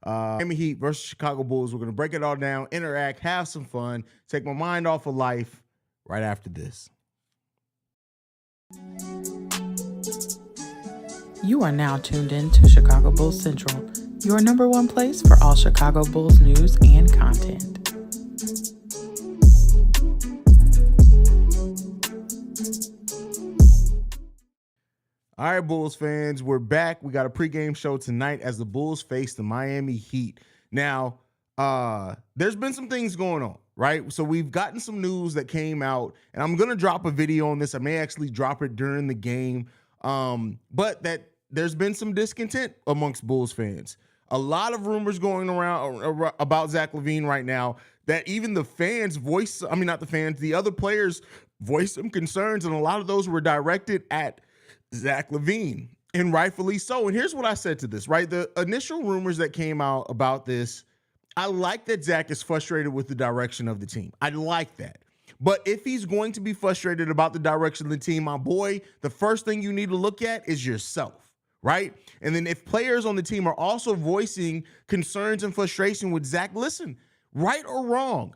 Miami Heat versus Chicago Bulls. We're going to break it all down, interact, have some fun, take my mind off of life right after this. You are now tuned in to Chicago Bulls Central, your number one place for all Chicago Bulls news and content. All right, Bulls fans, we're back. We got a pregame show tonight as the Bulls face the Miami Heat. Now, there's been some things going on, right? So we've gotten some news that came out, and I'm going to drop a video on this. I may actually drop it during the game, but that there's been some discontent amongst Bulls fans. A lot of rumors going around about Zach LaVine right now that even the fans the other players voiced some concerns, and a lot of those were directed at Zach LaVine, and rightfully so. And here's what I said to this, right? The initial rumors that came out about this, I like that Zach is frustrated with the direction of the team. I like that. But if he's going to be frustrated about the direction of the team, my boy, the first thing you need to look at is yourself, right? And then if players on the team are also voicing concerns and frustration with Zach, listen, right or wrong,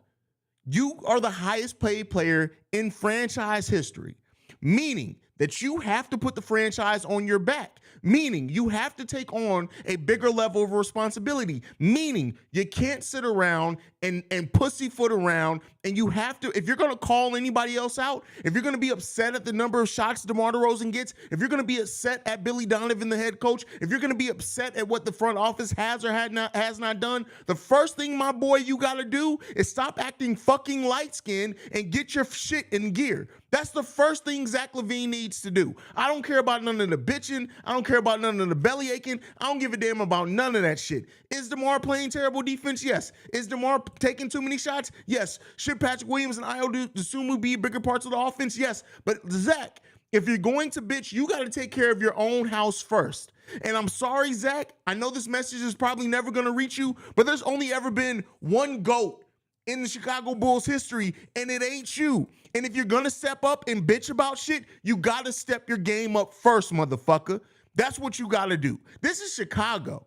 you are the highest paid player in franchise history, meaning that you have to put the franchise on your back, meaning you have to take on a bigger level of responsibility, meaning you can't sit around and pussyfoot around, and you have to, if you're going to call anybody else out, if you're going to be upset at the number of shots DeMar DeRozan gets, if you're going to be upset at Billy Donovan, the head coach, if you're going to be upset at what the front office has or has not done, the first thing, my boy, you got to do is stop acting fucking light-skinned and get your shit in gear. That's the first thing Zach LaVine needs to do. I don't care about none of the bitching. I don't care about none of the belly aching. I don't give a damn about none of that shit. Is DeMar playing terrible defense? Yes. Is DeMar taking too many shots? Yes. Should Patrick Williams and Ayo Dosunmu be bigger parts of the offense? Yes. But Zach, if you're going to bitch, you got to take care of your own house first. And I'm sorry, Zach. I know this message is probably never going to reach you, but there's only ever been one GOAT in the Chicago Bulls history, and it ain't you. And if you're going to step up and bitch about shit, you got to step your game up first, motherfucker. That's what you got to do. This is Chicago,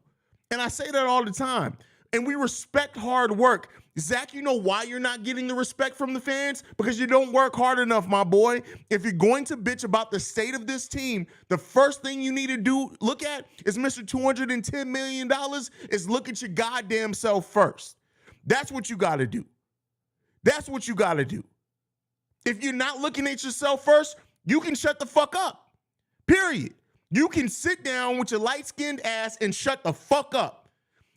and I say that all the time. And we respect hard work. Zach, you know why you're not getting the respect from the fans? Because you don't work hard enough, my boy. If you're going to bitch about the state of this team, the first thing you need to look at is Mr. $210 million is look at your goddamn self first. That's what you got to do. That's what you got to do. If you're not looking at yourself first, you can shut the fuck up. Period. You can sit down with your light-skinned ass and shut the fuck up.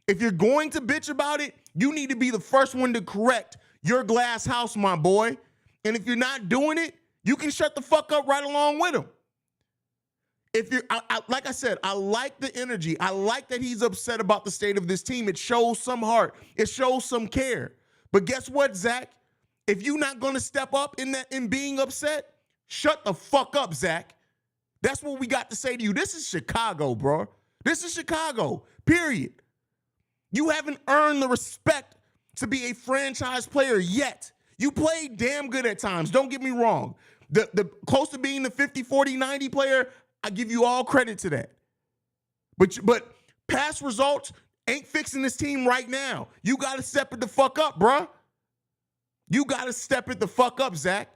If you're going to bitch about it, you need to be the first one to correct your glass house, my boy. And if you're not doing it, you can shut the fuck up right along with him. If you're, like I said, I like the energy. I like that he's upset about the state of this team. It shows some heart. It shows some care. But guess what, Zach? If you're not going to step up in being upset, shut the fuck up, Zach. That's what we got to say to you. This is Chicago, bro. This is Chicago, period. You haven't earned the respect to be a franchise player yet. You played damn good at times. Don't get me wrong. The close to being the 50, 40, 90 player, I give you all credit to that. But past results ain't fixing this team right now. You got to step it the fuck up, bruh. You got to step it the fuck up, Zach.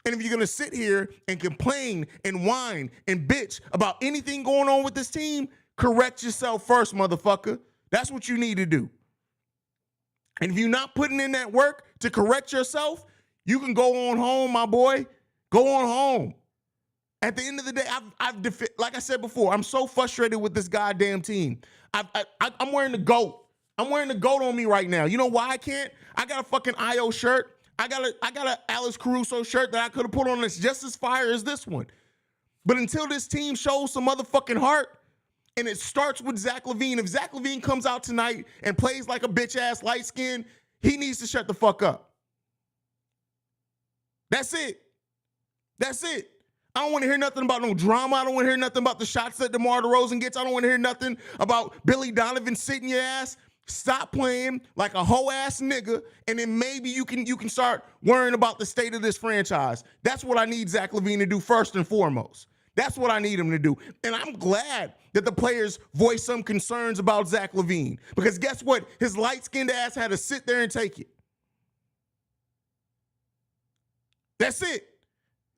And if you're going to sit here and complain and whine and bitch about anything going on with this team, correct yourself first, motherfucker. That's what you need to do. And if you're not putting in that work to correct yourself, you can go on home, my boy. Go on home. At the end of the day, like I said before, I'm so frustrated with this goddamn team. I'm wearing the GOAT. I'm wearing the GOAT on me right now. You know why I can't? I got a fucking Ayo shirt. I got a Alex Caruso shirt that I could have put on that's just as fire as this one. But until this team shows some motherfucking heart, and it starts with Zach LaVine, if Zach LaVine comes out tonight and plays like a bitch-ass light skin, he needs to shut the fuck up. That's it. That's it. I don't want to hear nothing about no drama. I don't want to hear nothing about the shots that DeMar DeRozan gets. I don't want to hear nothing about Billy Donovan sitting your ass. Stop playing like a hoe ass nigga, and then maybe you can start worrying about the state of this franchise. That's what I need Zach LaVine to do first and foremost. That's what I need him to do. And I'm glad that the players voiced some concerns about Zach LaVine, because guess what? His light-skinned ass had to sit there and take it. That's it.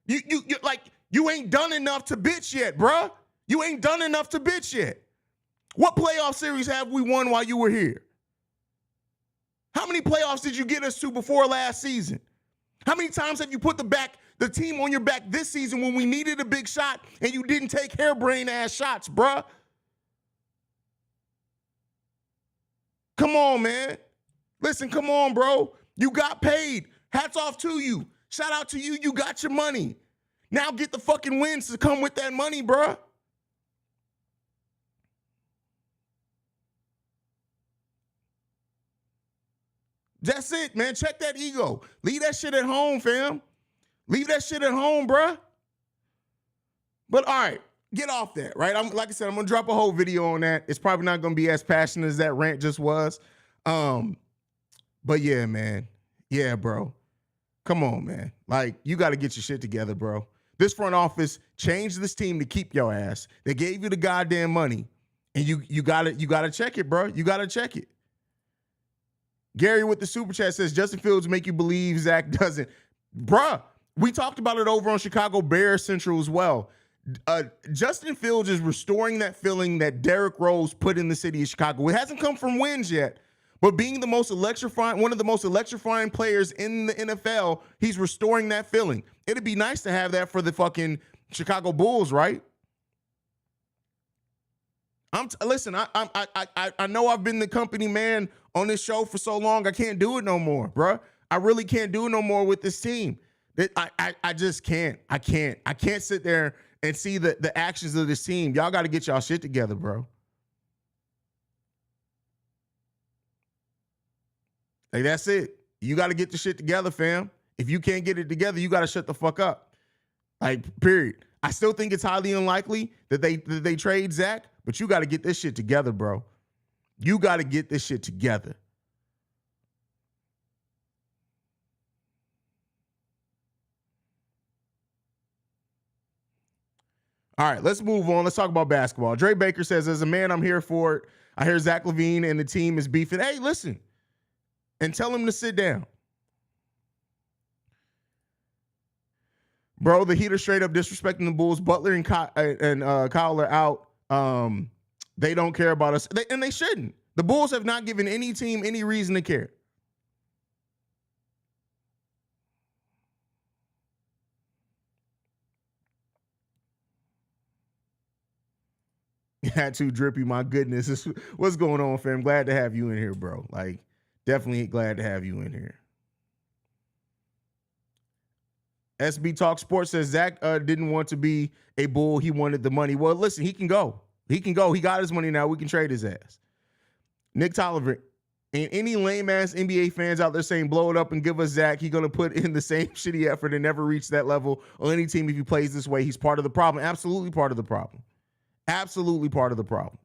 You ain't done enough to bitch yet, bruh. You ain't done enough to bitch yet. What playoff series have we won while you were here? How many playoffs did you get us to before last season? How many times have you put the team on your back this season when we needed a big shot and you didn't take harebrained ass shots, bruh? Come on, man. Listen, come on, bro. You got paid. Hats off to you. Shout out to you. You got your money. Now get the fucking wins to come with that money, bruh. That's it, man. Check that ego. Leave that shit at home, fam. Leave that shit at home, bruh. But all right, get off that, right? Like I said, I'm gonna drop a whole video on that. It's probably not gonna be as passionate as that rant just was. But yeah, man. Yeah, bro. Come on, man. Like, you got to get your shit together, bro. This front office changed this team to keep your ass. They gave you the goddamn money, and you gotta check it, bro. You gotta check it. Gary with the super chat says Justin Fields make you believe Zach doesn't. Bruh, we talked about it over on Chicago Bears Central as well. Justin Fields is restoring that feeling that Derrick Rose put in the city of Chicago. It hasn't come from wins yet, but being one of the most electrifying players in the NFL, he's restoring that feeling. It'd be nice to have that for the fucking Chicago Bulls, right? Listen, I know I've been the company man on this show for so long. I can't do it no more, bro. I really can't do it no more with this team. I just can't. I can't sit there and see the actions of this team. Y'all got to get y'all shit together, bro. Like, that's it. You got to get the shit together, fam. If you can't get it together, you got to shut the fuck up. Like, period. I still think it's highly unlikely that they trade Zach, but you got to get this shit together, bro. You got to get this shit together. All right, let's move on. Let's talk about basketball. Dre Baker says, as a man, I'm here for it. I hear Zach LaVine and the team is beefing. Hey, listen, and tell him to sit down. Bro, the Heat are straight up disrespecting the Bulls. Butler and Kyle are out. They don't care about us, and they shouldn't. The Bulls have not given any team any reason to care. Yeah, too drippy. My goodness, what's going on, fam? Glad to have you in here, bro. Like, definitely glad to have you in here. SB Talk Sports says Zach didn't want to be a Bull. He wanted the money. Well, listen, he can go. He can go. He got his money now. We can trade his ass. Nick Tolliver, and any lame-ass NBA fans out there saying blow it up and give us Zach, he's going to put in the same shitty effort and never reach that level on any team if he plays this way. He's part of the problem. Absolutely part of the problem. Absolutely part of the problem.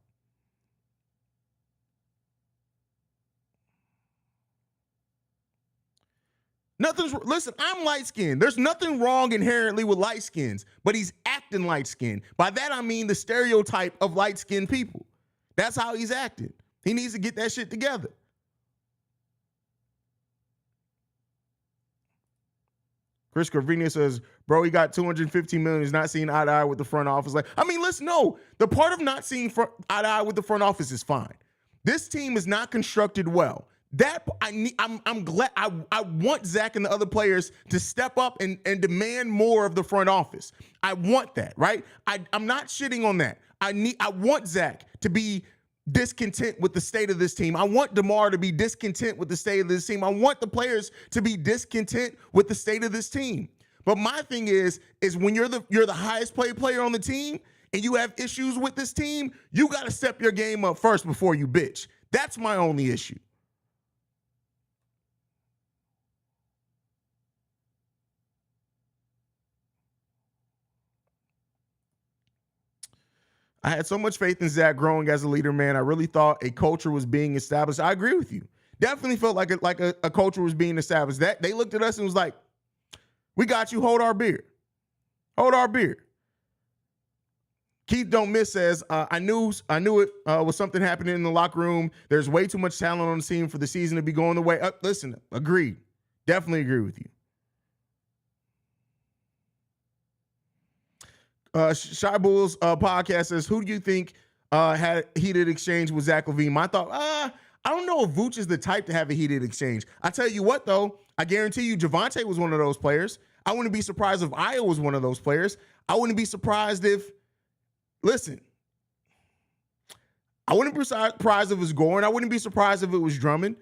Listen, I'm light-skinned. There's nothing wrong inherently with light skins, but he's acting light-skinned. By that, I mean the stereotype of light-skinned people. That's how he's acting. He needs to get that shit together. Chris Corvina says, bro, he got $215 million. He's not seeing eye to eye with the front office. Like, I mean, listen, no. The part of not seeing eye to eye with the front office is fine. This team is not constructed well. I'm glad. I want Zach and the other players to step up and demand more of the front office. I want that, right? I'm not shitting on that. I want Zach to be discontent with the state of this team. I want DeMar to be discontent with the state of this team. I want the players to be discontent with the state of this team. But my thing is when you're the highest paid player on the team and you have issues with this team, you got to step your game up first before you bitch. That's my only issue. I had so much faith in Zach growing as a leader, man. I really thought a culture was being established. I agree with you. Definitely felt like a culture was being established. That they looked at us and was like, we got you, hold our beer. Hold our beer. Keith Don't Miss says, I knew it was something happening in the locker room. There's way too much talent on the team for the season to be going the way. Listen, agreed. Definitely agree with you. Shy Bulls podcast says, who do you think had a heated exchange with Zach LaVine? My thought, I don't know if Vooch is the type to have a heated exchange. I tell you what, though, I guarantee you Javonte was one of those players. I wouldn't be surprised if Io was one of those players. I wouldn't be surprised if, listen, I wouldn't be surprised if it was Goran. I wouldn't be surprised if it was Drummond.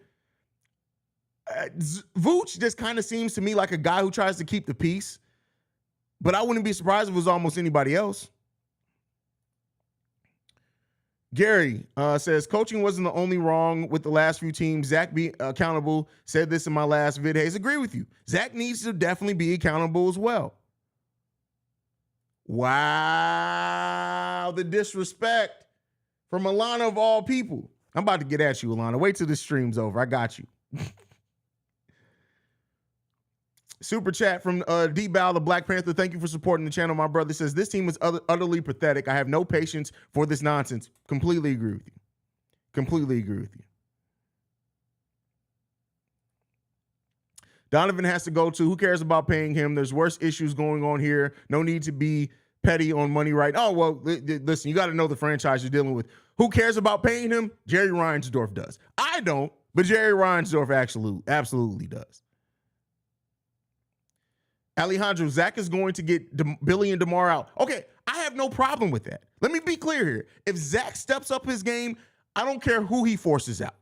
Vooch just kind of seems to me like a guy who tries to keep the peace, but I wouldn't be surprised if it was almost anybody else. Gary says, coaching wasn't the only wrong with the last few teams. Zach be accountable. Said this in my last vid. Haize, agree with you. Zach needs to definitely be accountable as well. Wow, the disrespect from Alana of all people. I'm about to get at you, Alana. Wait till the stream's over. I got you. Super chat from D-Bow, the Black Panther. Thank you for supporting the channel. My brother says, this team is utterly pathetic. I have no patience for this nonsense. Completely agree with you. Completely agree with you. Donovan has to go too. Who cares about paying him? There's worse issues going on here. No need to be petty on money, right? Oh, well, listen, you got to know the franchise you're dealing with. Who cares about paying him? Jerry Reinsdorf does. I don't, but Jerry Reinsdorf absolutely does. Alejandro, Zach is going to get Billy and DeMar out. Okay, I have no problem with that. Let me be clear here. If Zach steps up his game, I don't care who he forces out.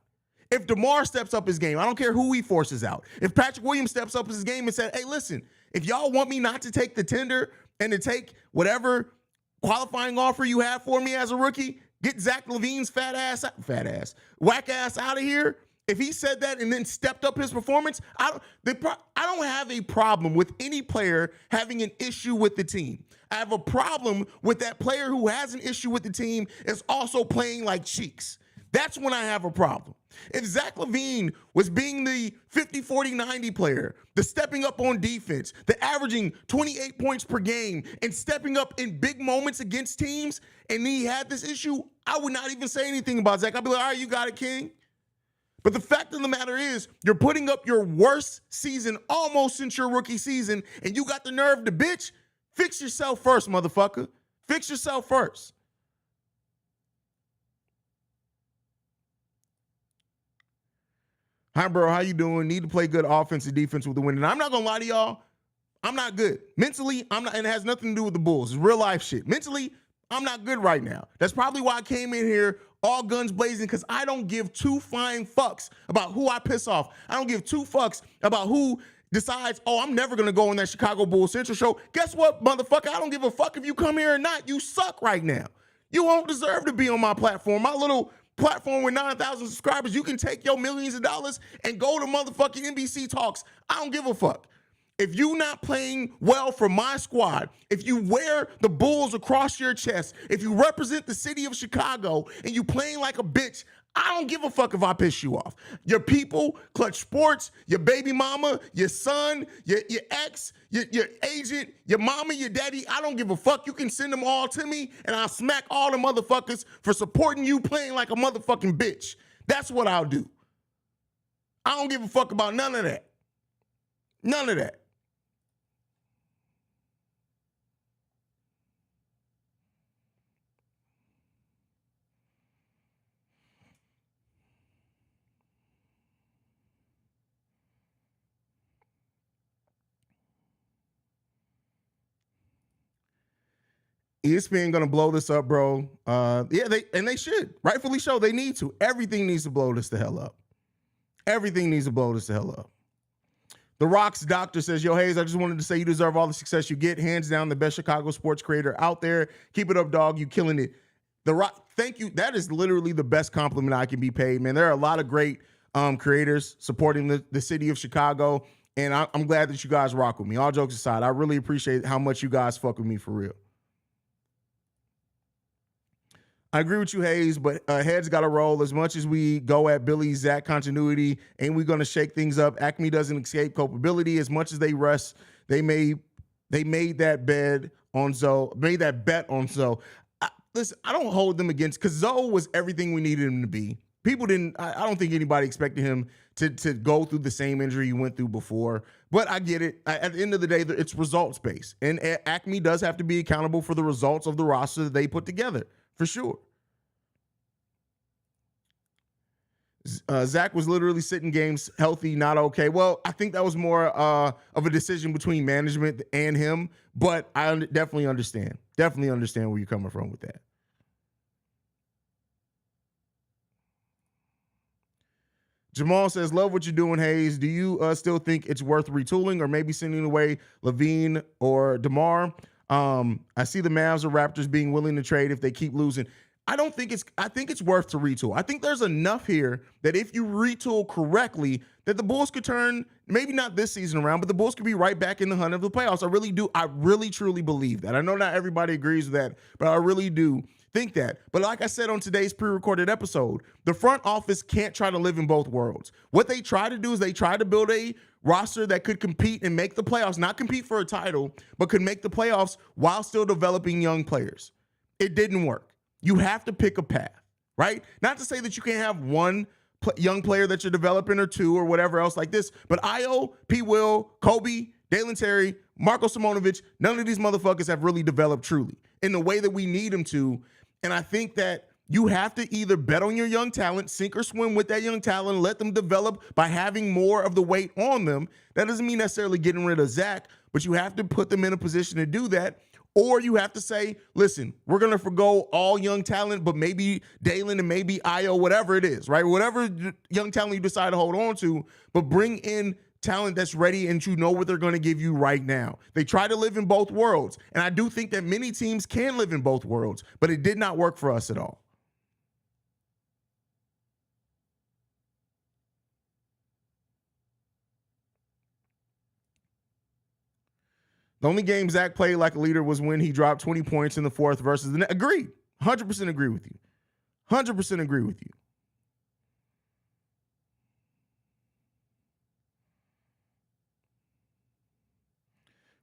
If DeMar steps up his game, I don't care who he forces out. If Patrick Williams steps up his game and said, hey, listen, if y'all want me not to take the tender and to take whatever qualifying offer you have for me as a rookie, get Zach LaVine's whack ass out of here. If he said that and then stepped up his performance, I don't have a problem with any player having an issue with the team. I have a problem with that player who has an issue with the team is also playing like cheeks. That's when I have a problem. If Zach LaVine was being the 50, 40, 90 player, the stepping up on defense, the averaging 28 points per game, and stepping up in big moments against teams, and he had this issue, I would not even say anything about Zach. I'd be like, all right, you got it, King. But the fact of the matter is, you're putting up your worst season almost since your rookie season, and you got the nerve to bitch. Fix yourself first, motherfucker. Fix yourself first. Hi, bro. How you doing? Need to play good offense and defense with the win. And I'm not going to lie to y'all. I'm not good. Mentally, I'm not, and it has nothing to do with the Bulls. It's real life shit. Mentally, I'm not good right now. That's probably why I came in here all guns blazing, because I don't give two flying fucks about who I piss off. I don't give two fucks about who decides, oh, I'm never going to go on that Chicago Bulls Central show. Guess what, motherfucker? I don't give a fuck if you come here or not. You suck right now. You won't deserve to be on my platform. My little platform with 9,000 subscribers, you can take your millions of dollars and go to motherfucking NBC Talks. I don't give a fuck. If you not playing well for my squad, if you wear the Bulls across your chest, if you represent the city of Chicago and you playing like a bitch, I don't give a fuck if I piss you off. Your people, Clutch Sports, your baby mama, your son, your ex, your agent, your mama, your daddy, I don't give a fuck. You can send them all to me and I'll smack all the motherfuckers for supporting you playing like a motherfucking bitch. That's what I'll do. I don't give a fuck about none of that. None of that. ESPN gonna blow this up, bro. Yeah, they should. Rightfully so. They need to. Everything needs to blow this the hell up. Everything needs to blow this the hell up. The Rock's doctor says, yo, Haize, I just wanted to say you deserve all the success you get. Hands down, the best Chicago sports creator out there. Keep it up, dog. You killing it. The Rock, thank you. That is literally the best compliment I can be paid, man. There are a lot of great creators supporting the city of Chicago, and I'm glad that you guys rock with me. All jokes aside, I really appreciate how much you guys fuck with me for real. I agree with you, Haize, but heads got to roll. As much as we go at Billy Zach continuity, ain't we going to shake things up? Acme doesn't escape culpability. As much as they rest, they made that bet on Zoe. listen, I don't hold them against, because Zoe was everything we needed him to be. People didn't, I don't think anybody expected him to go through the same injury he went through before. But I get it. At the end of the day, it's results based. And Acme does have to be accountable for the results of the roster that they put together, for sure. Zach was literally sitting games healthy, not okay. Well, I think that was more of a decision between management and him, but I definitely understand. Definitely understand where you're coming from with that. Jamal says, love what you're doing, Haize. Do you still think it's worth retooling or maybe sending away LaVine or DeMar? I see the Mavs or Raptors being willing to trade if they keep losing. I think it's worth to retool. I think there's enough here that if you retool correctly, that the Bulls could turn, maybe not this season around, but the Bulls could be right back in the hunt of the playoffs. I really do. I really, truly believe that. I know not everybody agrees with that, but I really do think that. But like I said on today's pre-recorded episode, the front office can't try to live in both worlds. What they try to do is they try to build a roster that could compete and make the playoffs, not compete for a title, but could make the playoffs while still developing young players. It didn't work. You have to pick a path, right? Not to say that you can't have one young player that you're developing or two or whatever else like this, but Io, P. Will, Kobe, Dalen Terry, Marko Simonovic, none of these motherfuckers have really developed truly in the way that we need them to. And I think that you have to either bet on your young talent, sink or swim with that young talent, let them develop by having more of the weight on them. That doesn't mean necessarily getting rid of Zach, but you have to put them in a position to do that. Or you have to say, listen, we're going to forgo all young talent, but maybe Dalen and maybe Io, whatever it is, right? Whatever young talent you decide to hold on to, but bring in talent that's ready and you know what they're going to give you right now. They try to live in both worlds. And I do think that many teams can live in both worlds, but it did not work for us at all. The only game Zach played like a leader was when he dropped 20 points in the fourth versus the net. Agreed. 100% agree with you. 100% agree with you.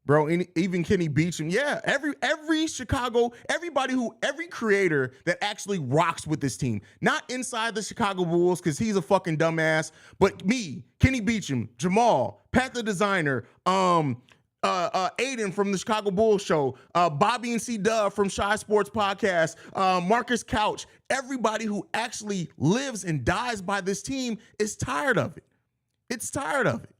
Bro, even Kenny Beecham. Yeah, every Chicago, every creator that actually rocks with this team. Not inside the Chicago Bulls because he's a fucking dumbass, but me, Kenny Beecham, Jamal, Pat the Designer, Aiden from the Chicago Bulls show, Bobby and C Dub from Shy Sports Podcast, Marcus Couch, everybody who actually lives and dies by this team is tired of it. It's tired of it.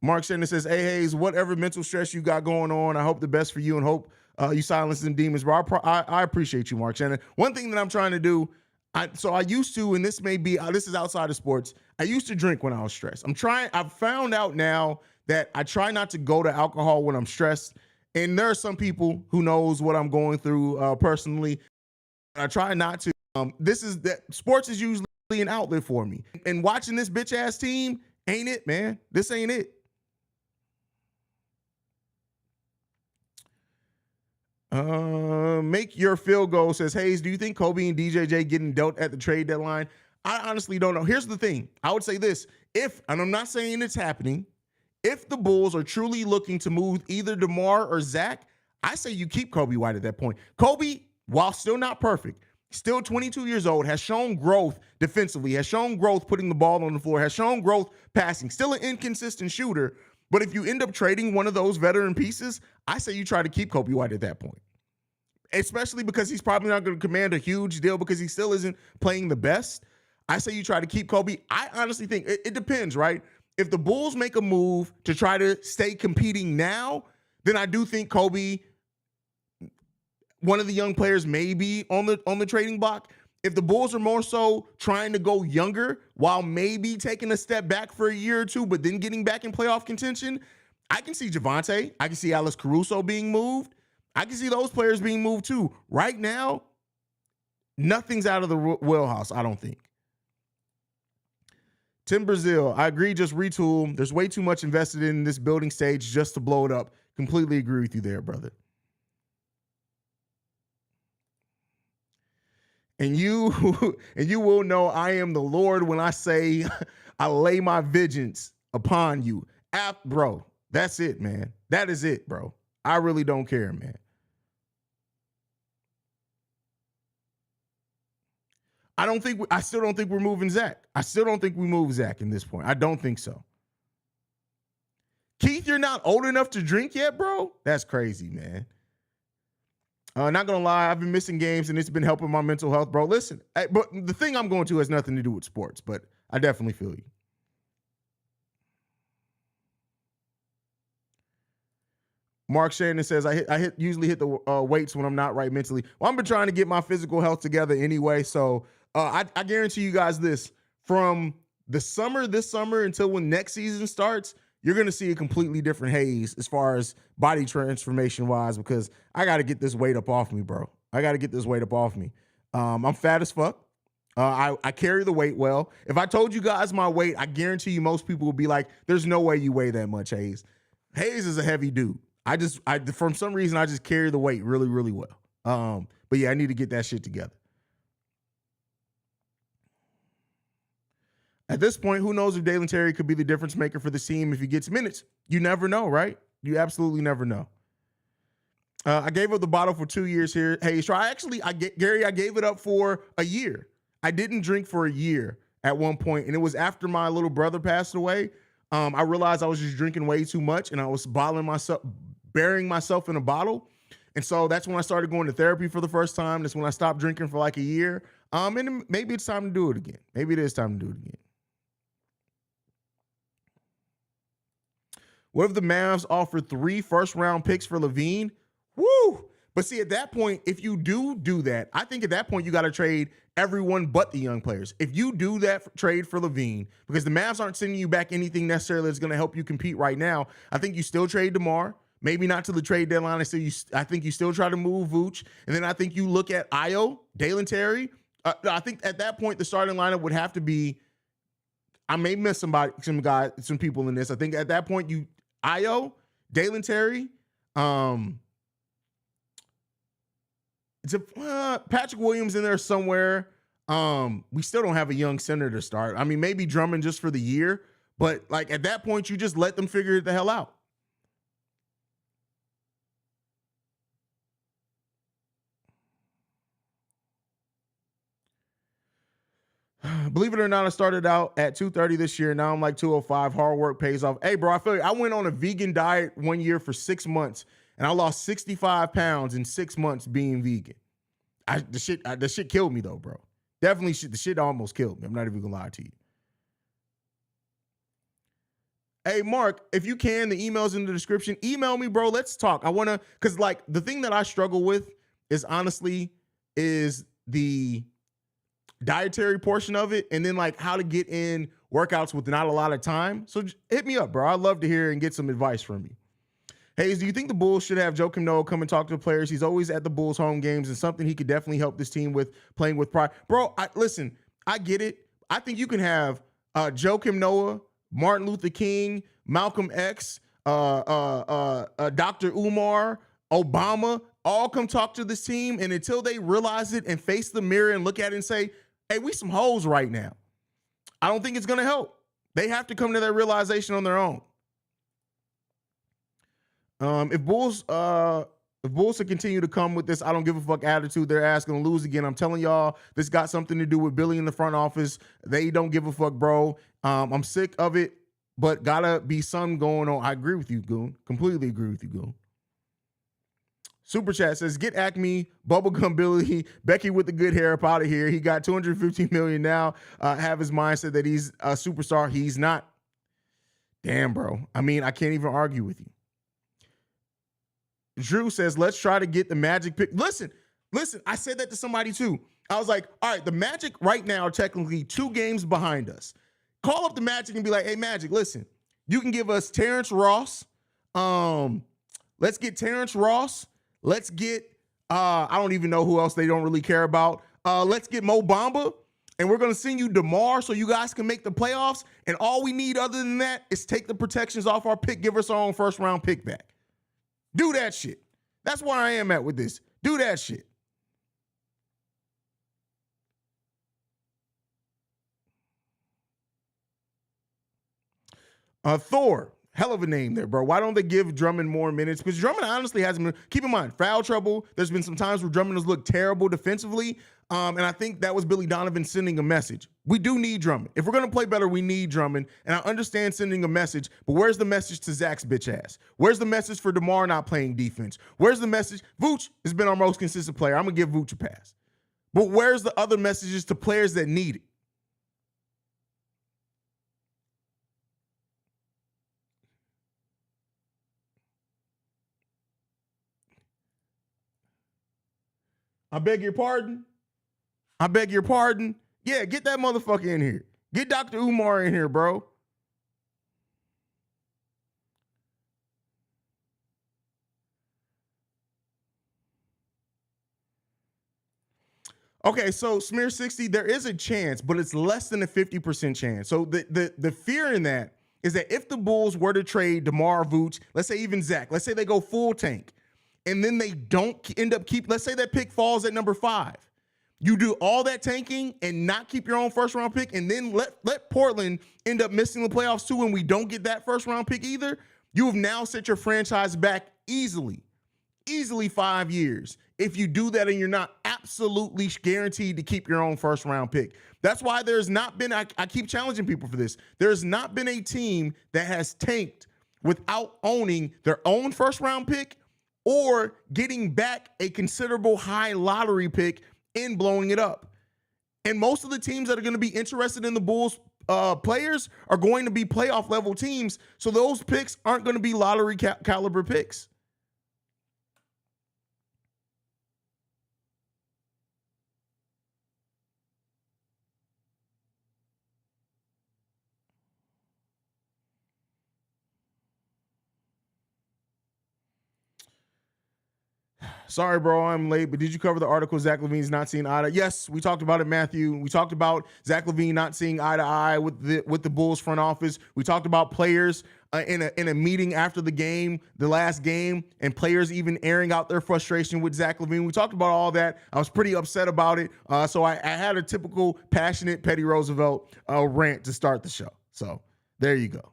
Mark Shannon says, hey, Haize, whatever mental stress you got going on, I hope the best for you and hope you silence them demons, bro. I appreciate you, Mark Shannon. One thing that I'm trying to do, I used to, and this is outside of sports, I used to drink when I was stressed. I've found out now that I try not to go to alcohol when I'm stressed. And there are some people who knows what I'm going through personally. I try not to. Sports is usually an outlet for me. And watching this bitch ass team ain't it, man. This ain't it. Make your field goal says, Haize, do you think Kobe and DJJ getting dealt at the trade deadline? I honestly don't know. Here's the thing. I would say this. And I'm not saying it's happening, if the Bulls are truly looking to move either DeMar or Zach, I say you keep Kobe White at that point. Kobe, while still not perfect, still 22 years old, has shown growth defensively, has shown growth putting the ball on the floor, has shown growth passing, still an inconsistent shooter. But if you end up trading one of those veteran pieces, I say you try to keep Kobe White at that point. Especially because he's probably not going to command a huge deal because he still isn't playing the best. I say you try to keep Kobe. I honestly think it depends, right? If the Bulls make a move to try to stay competing now, then I do think Kobe, one of the young players, may be on the trading block. If the Bulls are more so trying to go younger while maybe taking a step back for a year or two, but then getting back in playoff contention, I can see Javante. I can see Alex Caruso being moved. I can see those players being moved too. Right now, nothing's out of the wheelhouse, I don't think. Tim Brazil, I agree, just retool. There's way too much invested in this building stage just to blow it up. Completely agree with you there, brother. And you will know I am the Lord when I say I lay my vengeance upon you. Bro, that's it, man. That is it, bro. I really don't care, man. I still don't think we're moving Zach. I still don't think we move Zach in this point. I don't think so. Keith, you're not old enough to drink yet, bro? That's crazy, man. Not gonna lie, I've been missing games and it's been helping my mental health, bro. Listen, but the thing I'm going to has nothing to do with sports, but I definitely feel you. Mark Shannon says, I usually hit the weights when I'm not right mentally. Well, I've been trying to get my physical health together anyway. So I guarantee you guys this, from this summer until when next season starts, you're going to see a completely different Haize as far as body transformation wise, because I got to get this weight up off me, bro. I got to get this weight up off me. I'm fat as fuck. I carry the weight well. If I told you guys my weight, I guarantee you most people would be like, there's no way you weigh that much, Haize. Haize is a heavy dude. I for some reason, I just carry the weight really, really well. But yeah, I need to get that shit together. At this point, who knows if Dalen Terry could be the difference maker for the team if he gets minutes? You never know, right? You absolutely never know. I gave up the bottle for 2 years here. Hey, so Gary, I gave it up for a year. I didn't drink for a year at one point, and it was after my little brother passed away. I realized I was just drinking way too much, and I was burying myself in a bottle. And so that's when I started going to therapy for the first time. That's when I stopped drinking for like a year. And maybe it's time to do it again. Maybe it is time to do it again. What if the Mavs offer 3 first-round picks for LaVine? Woo! But see, at that point, if you do that, I think at that point you got to trade everyone but the young players. If you do that trade for LaVine, because the Mavs aren't sending you back anything necessarily that's going to help you compete right now, I think you still trade DeMar. Maybe not to the trade deadline. I think you still try to move Vooch. And then I think you look at Io, Dalen Terry. I think at that point, the starting lineup would have to be, I may miss some people in this. I think at that point, Io, Dalen Terry, Patrick Williams in there somewhere. We still don't have a young center to start. I mean, maybe Drummond just for the year. But like at that point, you just let them figure it the hell out. Believe it or not, I started out at 230 this year. Now I'm like 205. Hard work pays off. Hey, bro, I feel like I went on a vegan diet 1 year for 6 months, and I lost 65 pounds in 6 months being vegan. The shit killed me though, bro. Definitely the shit almost killed me. I'm not even gonna lie to you. Hey, Mark, if you can, the email's in the description. Email me, bro. Let's talk. Because like the thing that I struggle with is the dietary portion of it, and then like how to get in workouts with not a lot of time. So hit me up, bro. I'd love to hear and get some advice from you. Haize, do you think the Bulls should have Joakim Noah come and talk to the players? He's always at the Bulls home games, and something he could definitely help this team with, playing with pride. Bro, listen, I get it. I think you can have Joakim Noah, Martin Luther King, Malcolm X, Dr. Umar, Obama, all come talk to this team, and until they realize it and face the mirror and look at it and say, hey, we some hoes right now, I don't think it's going to help. They have to come to that realization on their own. If Bulls to continue to come with this I don't give a fuck attitude, their ass going to lose again. I'm telling y'all, this got something to do with Billy in the front office. They don't give a fuck, bro. I'm sick of it, but gotta be something going on. I agree with you, Goon. Completely agree with you, Goon. Super Chat says, get Acme, Bubblegum Billy, Becky with the good hair up out of here. He got $215 million now. Have his mindset that he's a superstar. He's not. Damn, bro. I mean, I can't even argue with you. Drew says, let's try to get the Magic pick. Listen, I said that to somebody too. I was like, all right, the Magic right now are technically 2 games behind us. Call up the Magic and be like, hey, Magic, listen, you can give us Terrence Ross. Let's get Terrence Ross. Let's get, I don't even know who else they don't really care about. Let's get Mo Bamba, and we're going to send you DeMar so you guys can make the playoffs. And all we need other than that is take the protections off our pick, give us our own first-round pick back. Do that shit. That's where I am at with this. Do that shit. Thor, Hell of a name there, bro. Why don't they give Drummond more minutes? Because Drummond honestly hasn't been, keep in mind, foul trouble. There's been some times where Drummond has looked terrible defensively. And I think that was Billy Donovan sending a message. We do need Drummond. If we're going to play better, we need Drummond. And I understand sending a message, but where's the message to Zach's bitch ass? Where's the message for DeMar not playing defense? Where's the message? Vooch has been our most consistent player. I'm going to give Vooch a pass. But where's the other messages to players that need it? I beg your pardon. I beg your pardon. Yeah, get that motherfucker in here. Get Dr. Umar in here, bro. Okay, so Smear 60, there is a chance, but it's less than a 50% chance. So the fear in that is that if the Bulls were to trade DeMar, Vooch, let's say even Zach, let's say they go full tank, and then they don't end up let's say that pick falls at number 5. You do all that tanking and not keep your own first round pick, and then let Portland end up missing the playoffs too, and we don't get that first round pick either. You have now set your franchise back easily 5 years if you do that and you're not absolutely guaranteed to keep your own first round pick. That's why there's not been, I keep challenging people for this, there's not been a team that has tanked without owning their own first round pick or getting back a considerable high lottery pick and blowing it up. And most of the teams that are going to be interested in the Bulls players are going to be playoff level teams. So those picks aren't going to be lottery caliber picks. Sorry, bro, I'm late, but did you cover the article Zach LaVine's not seeing eye to eye? Yes, we talked about it, Matthew. We talked about Zach LaVine not seeing eye to eye with the Bulls front office. We talked about players in a meeting after the game, the last game, and players even airing out their frustration with Zach LaVine. We talked about all that. I was pretty upset about it. So I had a typical passionate Petty Roosevelt rant to start the show. So there you go.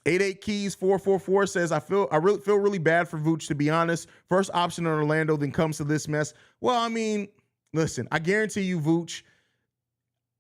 88 Keys 444 says, I really feel really bad for Vooch, to be honest. First option in Orlando, then comes to this mess. Well, I mean, listen, I guarantee you, Vooch,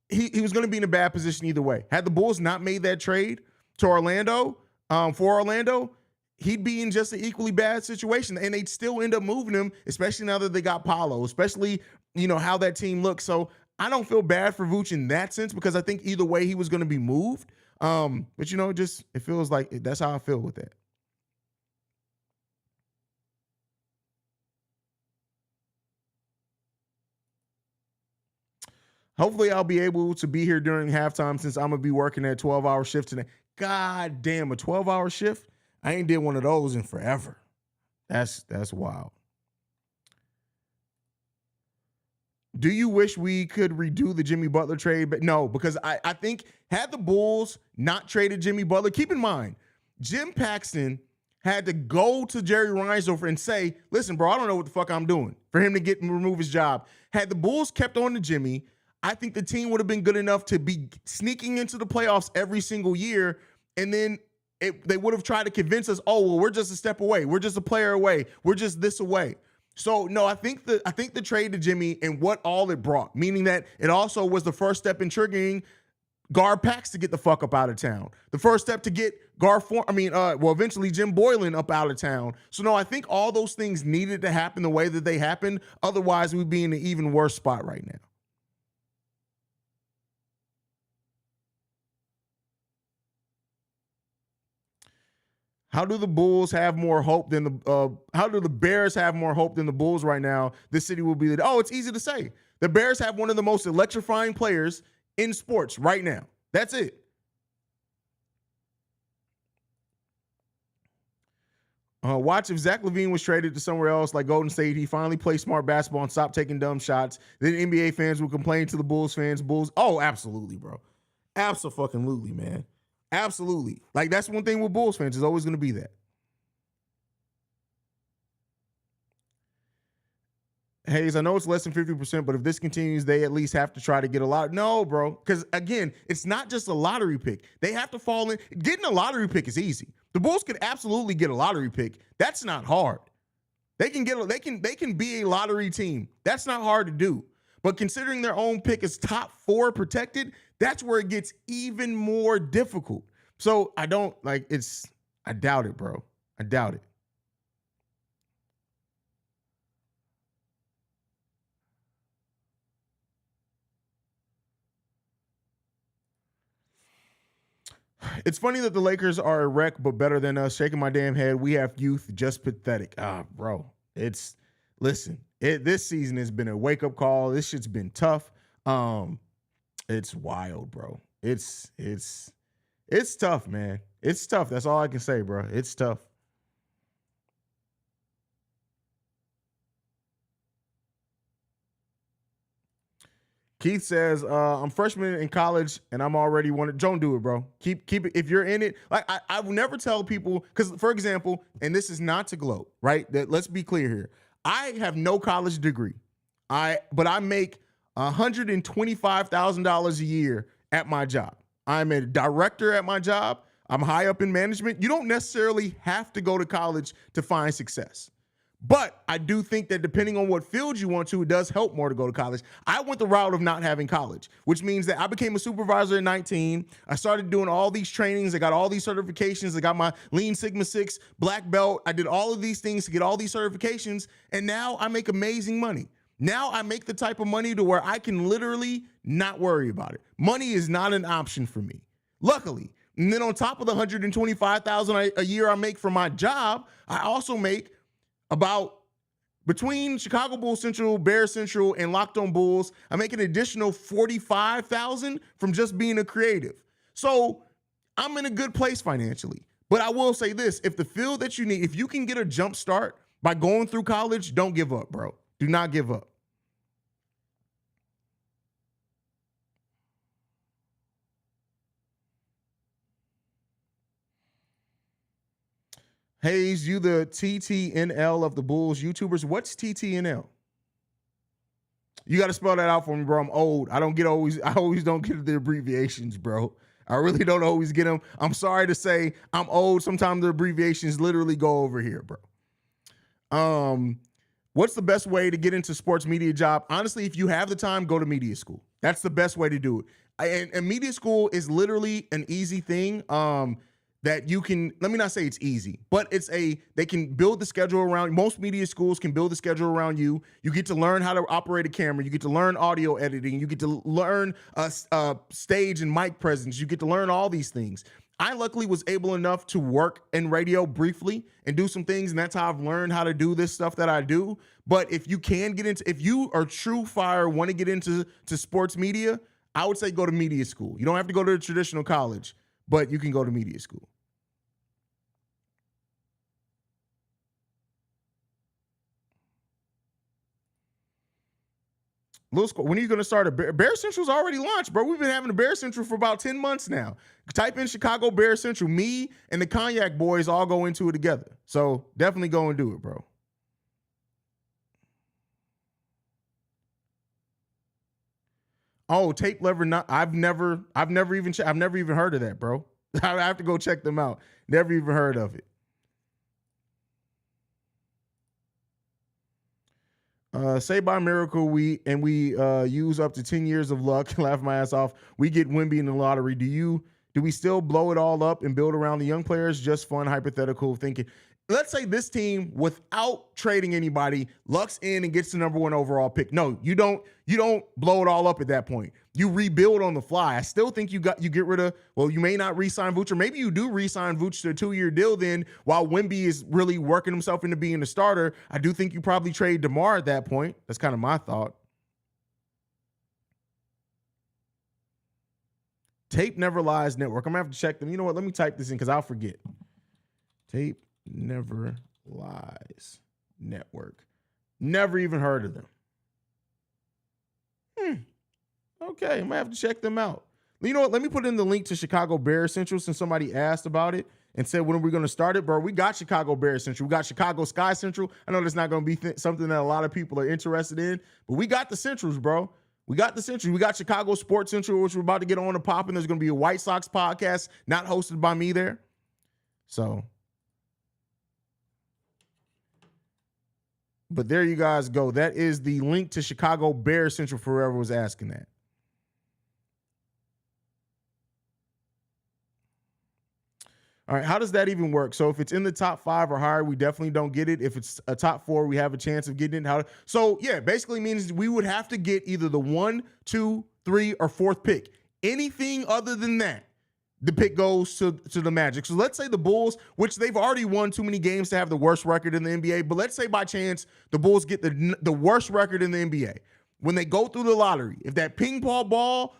he was going to be in a bad position either way. Had the Bulls not made that trade to Orlando, for Orlando, he'd be in just an equally bad situation, and they'd still end up moving him, especially now that they got Paolo, especially, how that team looks. So I don't feel bad for Vooch in that sense, because I think either way he was going to be moved. But just it feels like that's how I feel with that. Hopefully I'll be able to be here during halftime, since I'm gonna be working at 12-hour shift today. God damn, a 12-hour shift? I ain't did one of those in forever. That's wild. Do you wish we could redo the Jimmy Butler trade? But no, because I think had the Bulls not traded Jimmy Butler, keep in mind, Jim Paxton had to go to Jerry Reinsdorf and say, listen, bro, I don't know what the fuck I'm doing, for him to remove his job. Had the Bulls kept on to Jimmy, I think the team would have been good enough to be sneaking into the playoffs every single year. And then they would have tried to convince us, oh, well, we're just a step away. We're just a player away. We're just this away. So no, I think the trade to Jimmy and what all it brought, meaning that it also was the first step in triggering Gar Pax to get the fuck up out of town. The first step to get eventually Jim Boylan up out of town. So no, I think all those things needed to happen the way that they happened. Otherwise, we'd be in an even worse spot right now. How do the Bulls have more hope than how do the Bears have more hope than the Bulls right now? This city will be it's easy to say. The Bears have one of the most electrifying players in sports right now. That's it. Watch if Zach LaVine was traded to somewhere else like Golden State, he finally played smart basketball and stopped taking dumb shots. Then NBA fans will complain to the Bulls fans. Oh, absolutely, bro. Absolutely, man. Absolutely. Like, that's one thing with Bulls fans, is always going to be that. Haize, I know it's less than 50%, but if this continues, they at least have to try to get a lot. No, bro, because again, it's not just a lottery pick. They have to fall in. Getting a lottery pick is easy. The Bulls could absolutely get a lottery pick. That's not hard. They can be a lottery team. That's not hard to do. But considering their own pick is top 4 protected, that's where it gets even more difficult. So I doubt it, bro. I doubt it. It's funny that the Lakers are a wreck, but better than us. Shaking my damn head. We have youth, just pathetic. Bro. This season has been a wake-up call. This shit's been tough. It's wild, bro. It's tough, man. It's tough. That's all I can say, bro. It's tough. Keith says, I'm freshman in college and I'm already wanted. Don't do it, bro. Keep it. If you're in it, like I will never tell people, because for example, and this is not to gloat, right? Let's be clear here. I have no college degree. But I make $125,000 a year at my job. I'm a director at my job. I'm high up in management. You don't necessarily have to go to college to find success. But I do think that depending on what field you want to, it does help more to go to college. I went the route of not having college, which means that I became a supervisor at 19. I started doing all these trainings. I got all these certifications. I got my Lean Sigma 6 black belt. I did all of these things to get all these certifications. And now I make amazing money. Now I make the type of money to where I can literally not worry about it. Money is not an option for me, luckily. And then on top of the $125,000 a year I make from my job, I also make about, between Chicago Bulls Central, Bears Central, and Locked On Bulls, I make an additional $45,000 from just being a creative. So I'm in a good place financially. But I will say this, if the field that you need, if you can get a jump start by going through college, don't give up, bro. Do not give up. Haize, you the TTNL of the Bulls YouTubers. What's TTNL? You got to spell that out for me, bro. I'm old. I always don't get the abbreviations, bro. I really don't always get them. I'm sorry to say I'm old. Sometimes the abbreviations literally go over here, bro. What's the best way to get into sports media job? Honestly, if you have the time, go to media school. That's the best way to do it. And media school is literally an easy thing. That you can, let me not say it's easy, but they can build the schedule around, most media schools can build the schedule around you. You get to learn how to operate a camera. You get to learn audio editing. You get to learn stage and mic presence. You get to learn all these things. I luckily was able enough to work in radio briefly and do some things, and that's how I've learned how to do this stuff that I do. But if you are true fire, want to get into sports media, I would say go to media school. You don't have to go to a traditional college, but you can go to media school. When are you going to start Bear Central's already launched, bro. We've been having a Bear Central for about 10 months now. Type in Chicago Bear Central. Me and the Cognac boys all go into it together. So definitely go and do it, bro. Oh, tape lever. I've never even heard of that, bro. I have to go check them out. Never even heard of it. Say by miracle we use up to 10 years of luck. Laugh my ass off. We get Wemby in the lottery. Do we still blow it all up and build around the young players? Just fun hypothetical thinking. Let's say this team, without trading anybody, lucks in and gets the number 1 overall pick. No, you don't blow it all up at that point. You rebuild on the fly. I still think you get rid of, well, you may not re-sign Vooch, or maybe you do re-sign Vooch to a 2-year deal then, while Wemby is really working himself into being a starter. I do think you probably trade DeMar at that point. That's kind of my thought. Tape Never Lies Network. I'm going to have to check them. You know what? Let me type this in because I'll forget. Tape Never Lies Network. Never even heard of them. Okay, I'm gonna have to check them out. You know what? Let me put in the link to Chicago Bears Central since somebody asked about it, and said, when are we going to start it, bro? We got Chicago Bears Central. We got Chicago Sky Central. I know that's not going to be something that a lot of people are interested in, but we got the Centrals, bro. We got the Central. We got Chicago Sports Central, which we're about to get on and popping. There's going to be a White Sox podcast, not hosted by me there. So, but there you guys go. That is the link to Chicago Bears Central for whoever was asking that. All right, how does that even work? So if it's in the top 5 or higher, we definitely don't get it. If it's a top 4, we have a chance of getting it. So yeah, basically means we would have to get either the 1, 2, 3, or 4th pick. Anything other than that, the pick goes to the Magic. So let's say the Bulls, which they've already won too many games to have the worst record in the NBA, but let's say by chance the Bulls get the worst record in the NBA. When they go through the lottery, if that ping pong ball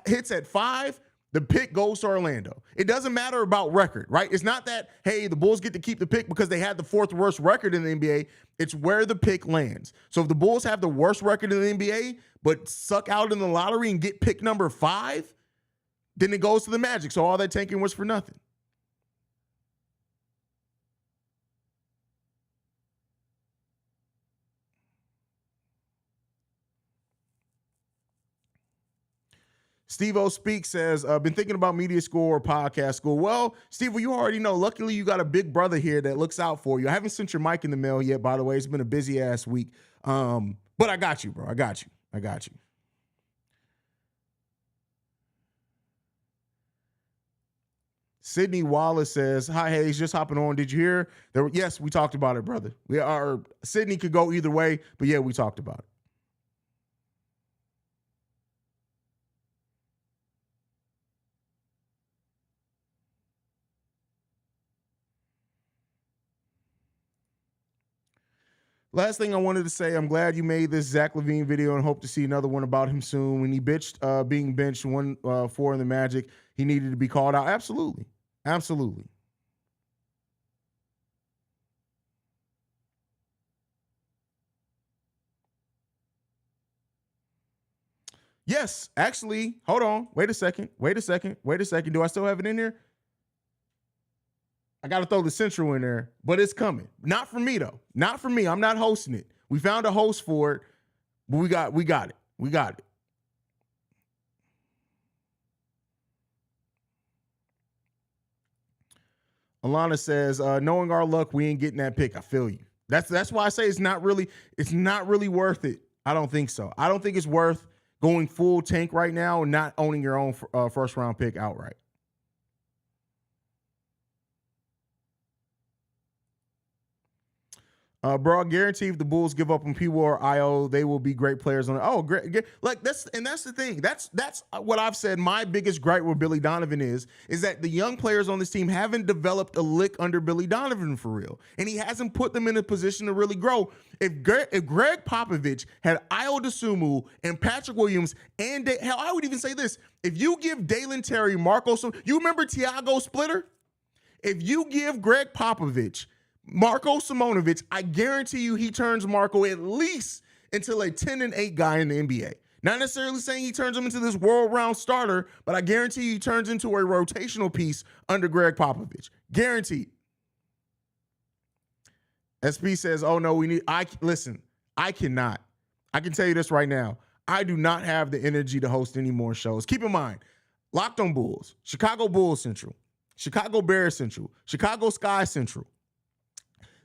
hits at 5, the pick goes to Orlando. It doesn't matter about record, right? It's not that, hey, the Bulls get to keep the pick because they had the 4th worst record in the NBA. It's where the pick lands. So if the Bulls have the worst record in the NBA, but suck out in the lottery and get pick number 5, then it goes to the Magic. So all that tanking was for nothing. Steve-O Speaks says, been thinking about media school or podcast school. Well, Steve, you already know. Luckily, you got a big brother here that looks out for you. I haven't sent your mic in the mail yet, by the way. It's been a busy-ass week. But I got you, bro. I got you. Sydney Wallace says, hi, Haize, just hopping on. Did you hear? Yes, we talked about it, brother. Sydney could go either way, but yeah, we talked about it. Last thing I wanted to say, I'm glad you made this Zach LaVine video and hope to see another one about him soon. When he bitched being benched 1-4 in the Magic, he needed to be called out. Absolutely. Absolutely. Yes, actually, hold on. Wait a second. Do I still have it in here? I got to throw the Central in there, but it's coming. Not for me, though. Not for me. I'm not hosting it. We found a host for it, but we got it. We got it. Alana says, knowing our luck, we ain't getting that pick. I feel you. That's why I say it's not really worth it. I don't think so. I don't think it's worth going full tank right now and not owning your own first round pick outright. Bro, I guarantee if the Bulls give up on P-Will or IO, they will be great players on it. Oh, great. Like that's the thing. That's what I've said. My biggest gripe with Billy Donovan is that the young players on this team haven't developed a lick under Billy Donovan for real. And he hasn't put them in a position to really grow. If Greg Popovich had Ayo Dosunmu and Patrick Williams and hell, I would even say this. If you give Dalen Terry, you remember Tiago Splitter? If you give Greg Popovich Marko Simonovic, I guarantee you he turns Marko at least into a 10-8 guy in the NBA. Not necessarily saying he turns him into this world-round starter, but I guarantee you he turns into a rotational piece under Greg Popovich. Guaranteed. SP says, oh no, listen, I cannot. I can tell you this right now. I do not have the energy to host any more shows. Keep in mind, Locked on Bulls, Chicago Bulls Central, Chicago Bears Central, Chicago Sky Central,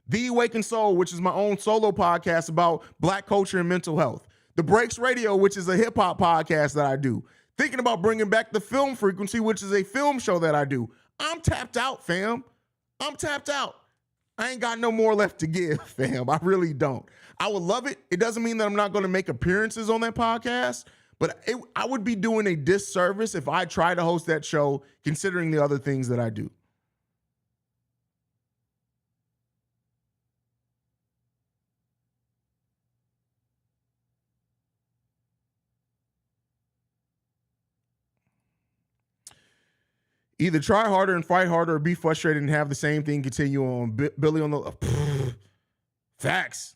The Awakened Soul, which is my own solo podcast about Black culture and mental health. The Breaks Radio, which is a hip-hop podcast that I do. Thinking about bringing back the Film Frequency, which is a film show that I do. I'm tapped out, fam. I'm tapped out. I ain't got no more left to give, fam. I really don't. I would love it. It doesn't mean that I'm not going to make appearances on that podcast, but I would be doing a disservice if I try to host that show, considering the other things that I do. Either try harder and fight harder or be frustrated and have the same thing continue on. Billy on the... Facts.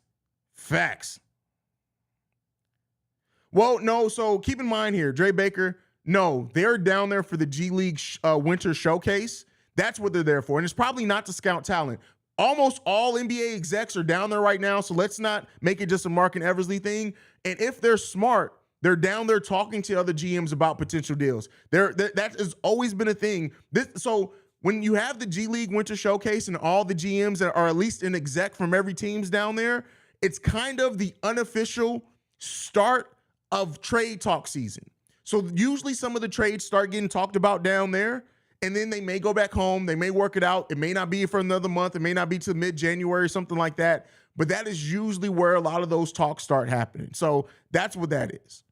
Well, no, so keep in mind here, Dre Baker, no, they're down there for the G League Winter Showcase. That's what they're there for. And it's probably not to scout talent. Almost all NBA execs are down there right now, so let's not make it just a Mark and Eversley thing. And if they're smart, they're down there talking to other GMs about potential deals. That has always been a thing. So when you have the G League Winter Showcase and all the GMs that are at least an exec from every team's down there, it's kind of the unofficial start of trade talk season. So usually some of the trades start getting talked about down there, and then they may go back home. They may work it out. It may not be for another month. It may not be to mid-January, something like that. But that is usually where a lot of those talks start happening. So that's what that is.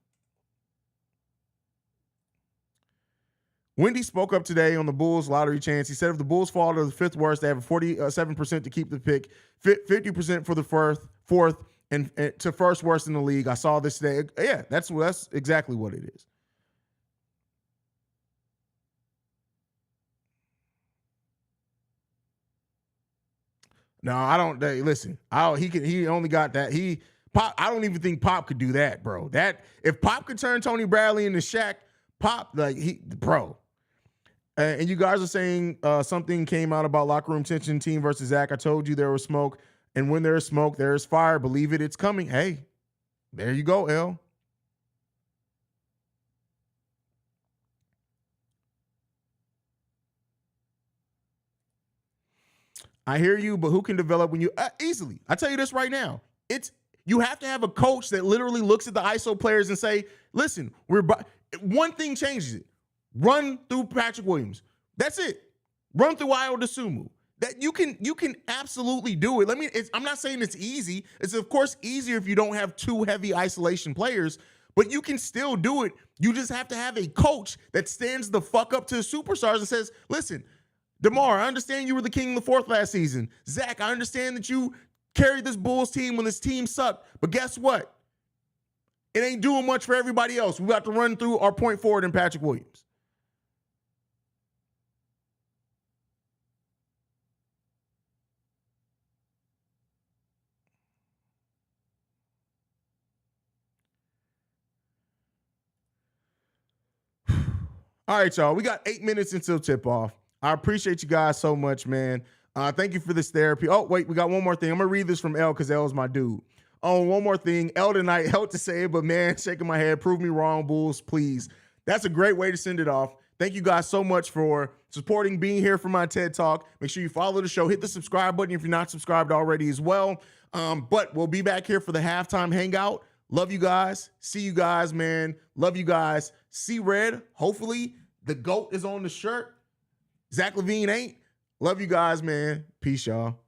Wendy spoke up today on the Bulls lottery chance. He said if the Bulls fall to the fifth worst, they have a 47% to keep the pick, 50% for the fourth, and to first worst in the league. I saw this today. Yeah, that's exactly what it is. No, I don't. Listen, he only got that. Pop. I don't even think Pop could do that, bro. That if Pop could turn Tony Bradley into Shaq, Pop bro. And you guys are saying something came out about locker room tension, team versus Zach. I told you there was smoke, and when there's smoke, there's fire. Believe it, it's coming. Hey, there you go, L. I hear you, but who can develop when you easily? I tell you this right now. You have to have a coach that literally looks at the ISO players and say, listen, one thing changes it. Run through Patrick Williams. That's it. Run through Ayo Dosunmu. That you can absolutely do it. I'm not saying it's easy. It's of course easier if you don't have two heavy isolation players, but you can still do it. You just have to have a coach that stands the fuck up to the superstars and says, listen, DeMar, I understand you were the king of the fourth last season. Zach, I understand that you carried this Bulls team when this team sucked. But guess what? It ain't doing much for everybody else. We got to run through our point forward in Patrick Williams. All right, y'all. We got 8 minutes until tip-off. I appreciate you guys so much, man. Thank you for this therapy. Oh, wait, we got one more thing. I'm going to read this from L because L is my dude. Oh, one more thing. L tonight, held to say it, but man, shaking my head. Prove me wrong, Bulls, please. That's a great way to send it off. Thank you guys so much for supporting, being here for my TED Talk. Make sure you follow the show. Hit the subscribe button if you're not subscribed already as well. But we'll be back here for the halftime hangout. Love you guys. See you guys, man. Love you guys. See red. Hopefully the GOAT is on the shirt. Zach LaVine ain't. Love you guys, man. Peace, y'all.